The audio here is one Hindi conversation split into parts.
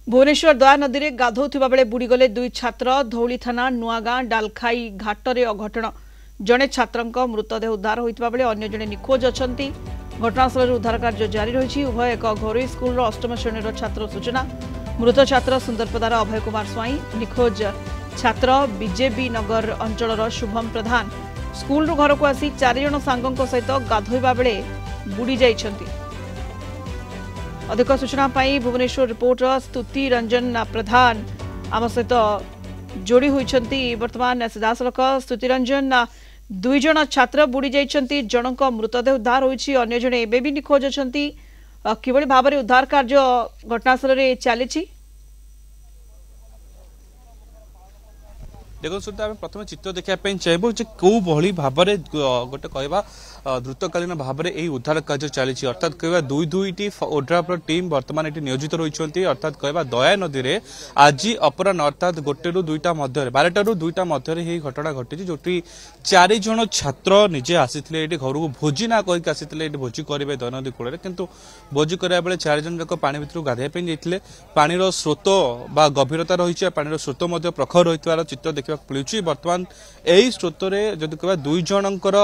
भुवनेश्वर दया नदी में गाधौथिबा बेले बुड़ीगले दुई छात्र धौली थाना नुआगां डालखाई घाटरे अघटन जड़े छात्र मृतदेह उद्धार होता बेले अन्य जड़े निखोज अच्छा घटनास्थल उद्धार कार्य जारी रही उभय एक घरोई स्कूल अष्टम श्रेणी छात्र सूचना मृत छात्र सुंदरपदार अभय कुमार स्वाई निखोज छात्र बीजेपी नगर अंचल शुभम प्रधान स्कूल घर को आसी 4 जन सांगों सहित गाधोइबा बेले बुड़ी जाइछंती। अधिक सूचना पाई भुवनेश्वर रिपोर्टर स्तुति रंजन प्रधान आम सहित जोड़ी होती वर्तमान सीधासलख स्तुति रंजन 2 जन छात्र बुड़ी जाइछंती जनक मृतदेह उद्धार होइछि अन्य जने एबे भी निखोज अछंती किभଳି भाबरे उद्धार कार्य घटनास्थल रे चलीछि। देखो सुधा प्रथम चित्र देखापी चाहबू कौ भली भाव गोटे कहवा द्रुतकालीन भाव में यही उद्धार कार्य चली अर्थात कहवा दुईटी ओड्राफ टीम बर्तमान ये नियोजित रही अर्थात कहवा दया नदी में आज अपराह अर्थात 1 ରୁ 2ଟା मध्य 12ଟା ରୁ 2ଟା मध्य यही घटना घटी जो 4 जन छात्र निजे आसी घर को भोजी ना कहीकि आसी भोजी करेंगे दयानदी कूल किंतु भोजी करा बेले 4 जन जाक पानी भितर गाधेवाई जाते पानीर स्रोत बा गभीरता रही पानीर स्रोत प्रखर रही चित्र देखा मिलूँ बर्तमान यही स्रोत में जदि कह 2 जनकर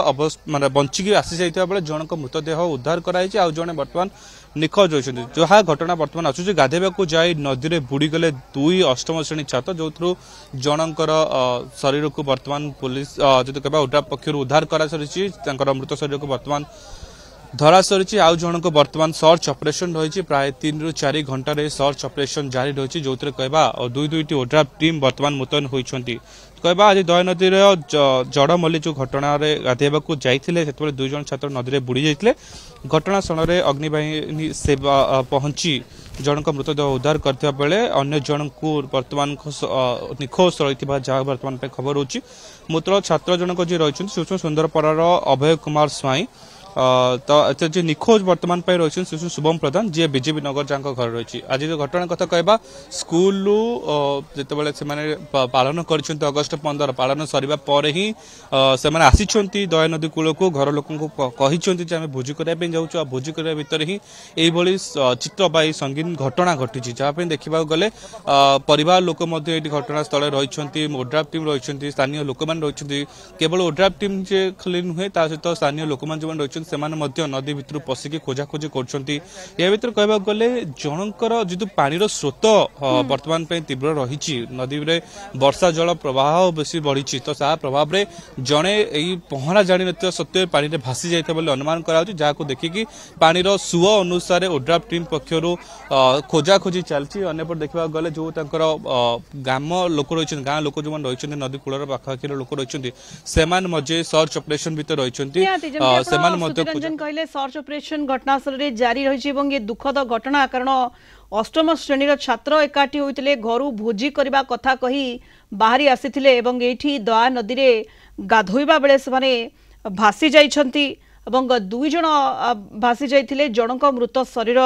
माने बंचिकी आसी जाता बेले जनक मृतदेह उद्धार कराई आउ जड़े बर्तमान निखोज होती जहाँ घटना बर्तमान आसूँ गाधेवाक जाए नदी में बुड़ीगले 2 अष्टम श्रेणी छात्र जो जनकर शरीर को बर्तमान पुलिस जदि कह ओड्राफ पक्षर उद्धार कर मृत शरीर को बर्तमान धरा सरी आउ जनक बर्तमान सर्च ऑपरेशन रही प्राय 3 ରୁ 4 घंटे सर्च ऑपरेशन जारी रही जो कहवा 2-2ଟି ओड्राफ टीम बर्तमान मुतयन होती कहवा आज दया नदी जड़मल्ली जो घटना गाधेवाक जाते 2 जन छात्र नदी में बुड़ी जाते घटनास्थल में अग्निबाहिनी सेवा पहुंची जनक मृतदेह उद्धार करते बेले अन्य जन को बर्तमान निखोज रही जहाँ बर्तमान खबर होची मृत छात्र जनक जी रही शिशु सुंदरपरार अभय कुमार स्वाई तो जी निखोज बर्तमान रही शिशु शुभम प्रधान जी बीजेपी नगर जहाँ घर रही आज जो घटना कथा कहवा स्कूल जिते से पालन कर अगस्ट 15 पालन सरिबा पर ही से आसी दया नदी कूल को घर लोक कहते आम भोजी करने जाऊँ भोजी करने भितर ही यही चित्र बा संगीन घटना घटी जहाँ देखा गले परिवार लोक घटनास्थल रही ओड्राफ टीम रही स्थानीय लोक रही केवल ओड्राफ टीम जे खाली नुहे ता सहित स्थानीय लोक जो रही नदी भितर पशिकी खोजाखोजी कर कहवा गले जनकर जो पानीर स्रोत बर्तमान तीव्र रही नदी में वर्षा जल प्रवाह बेसी बढ़ी तो सा प्रभाव में जड़े यही पहरा जान सत्वे पानी में भासी जाता बोले अनुमान करा देखिकी पानीर सुओ अनुसार ओड्राफ टीम पक्षर खोजाखोजी चलती अंपट देखा गले जो ग्राम लोक रही गाँ लोक जो रही नदी कूलर पाखापाखि लोक रही से सर्च ऑपरेशन भितर रही रंजन कहले सर्च ऑपरेशन घटनास्थल में जारी रही दुखद घटना कारण अष्टम श्रेणी छात्र एकाठी होते घर भोजी करने कथा कही बाहरी आसी ये दया नदी में गाधोइबा बेले से भासी जाइछंती 2 जन भासी जाइथिले जनक मृत शरीर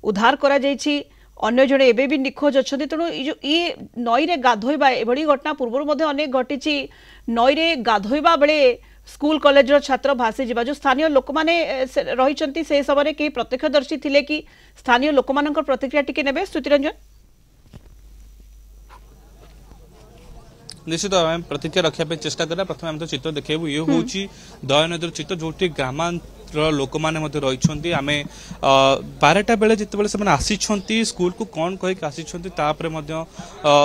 उद्धार करा जाइछि अन्य जड़े एबे भी निखोज अच्छा तेणु ये नई रे गाधोइबा एभली घटना पूर्व अनेक घटी नई रे गाधोइबा बेले स्कूल कॉलेज छात्र भासी जा जो स्थानीय लोक मैंने रही से समय कई प्रत्यक्षदर्शी थिले कि स्थानीय लोक मान प्रतिक्रिया टिके नेबे स्तुति रंजन निश्चित आम प्रतिक्रिया रखापी चेष्टा करा प्रथम आम तो चित्र देखू ये हूँ दया नदी चित्र जो ग्रामांचल लोक मैंने रही आम 12टा बेले जिते से आसी स्कूल को कौन कहीकि आसी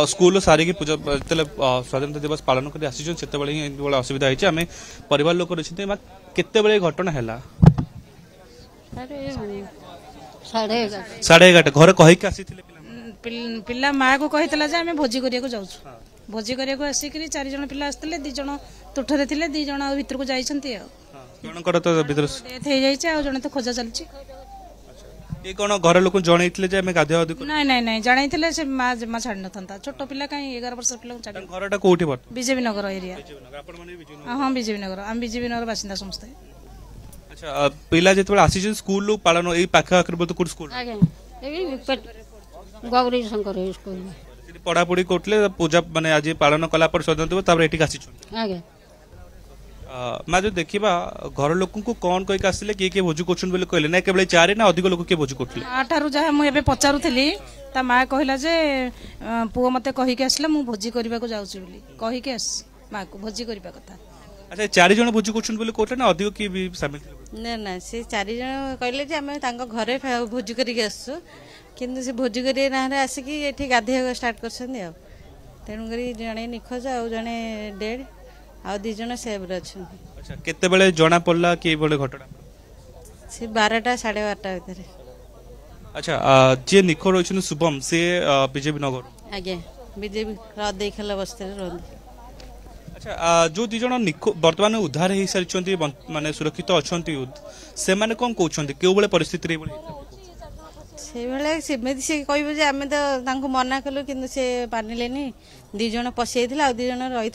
स्कूल सारिकी पूजा जो स्वाधीनता दिवस पालन कर आसी से असुविधा होती आम परिवार लोक रही केते घटना है 11:30 घर कहीकि आसी पिला माँ को कही आम भोजी करने जाऊँ भोजी करने आसिक 4 जन पिला आसते 2 जन तुठरे थे 2 जन भितर को जाइछंती जनकर तो डेथ हो जाए जड़े तो खोजा चलती ये कौन घर लोक जन गाधुआ ना ना ना जन से माँ जमा छाड़ न था छोट पिला कहीं 11 वर्ष पिला घरटा कौटी बीजेपी नगर एरिया हाँ बीजेपी नगर आम बीजेपी नगर बासिंदा समस्ते अच्छा पिला जो आसी स्कूल पालन यही पाखा स्कूल गौरी शंकर स्कूल पढ़ापढ़ी करते पूजा माने आज पालन कला स्वतंत्र ये आसी मैं जो देखा घर लोक को कौन कहीक आसले किए किए भोज कर कहले ना केवल 4 ना अधिक लोक किए भोज करते ठारू जहाँ मुझे पचारूली ता माँ कहला जे पुओ मते कहीकि आसला मु भोजी करने को जाऊँ कहीकि आस माँ को भोजी करने कथा। अच्छा 4 जन भोज कर कहते ना अधिक किए भी सामिल ना ना से 4 जन कहले जे आम घरे भोजी करके आसु किंतु से भोजी करिए ना आसिक ये गाधोइया स्टार्ट कर तेणुक जड़े निखोज आउ जड़े डेड आ 2 जन सेव अच्छा केते जना पड़ला कि घटना से 12टा 12:30 भितर। अच्छा जे निखो रही शुभम से बीजेपी नगर आज्ञा बीजेपी रदे खेल बस्ती रही। अच्छा जो 2 जन निखो वर्तमान उद्धार हो सारी माने सुरक्षित अच्छा से माने कौन कहते क्यों बड़े परिस्थिति से भाई सेमती से कहे आम तो मना कलु कि से मानिले 2 जन पशि आ 2 जन रही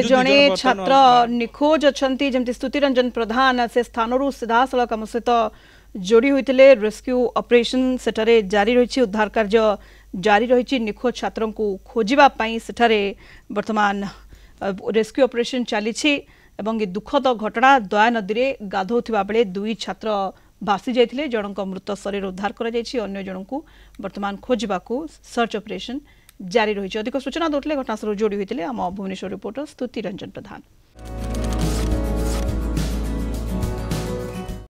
जड़े छात्र निखोज अच्छा जमी स्तुतिरंजन प्रधान से स्थान सीधा सड़क आम सहित जोड़ी होते रेस्क्यू ऑपरेशन सेठारे जारी रही उद्धार कार्य जारी रही निखोज छात्र को खोजापी सेठारे वर्तमान रेस्क्यू ऑपरेशन चली दुखद घटना दया नदी में गाधोउथिबा बेले 2 छात्र भासी जाते जनक मृत शरीर उद्धार कर जन को वर्तमान खोजवाक सर्च ऑपरेशन जारी रही। अधिक सूचना देते घटनास्थल जोड़ी होते आम भुवनेश्वर रिपोर्टर स्तुति रंजन प्रधान।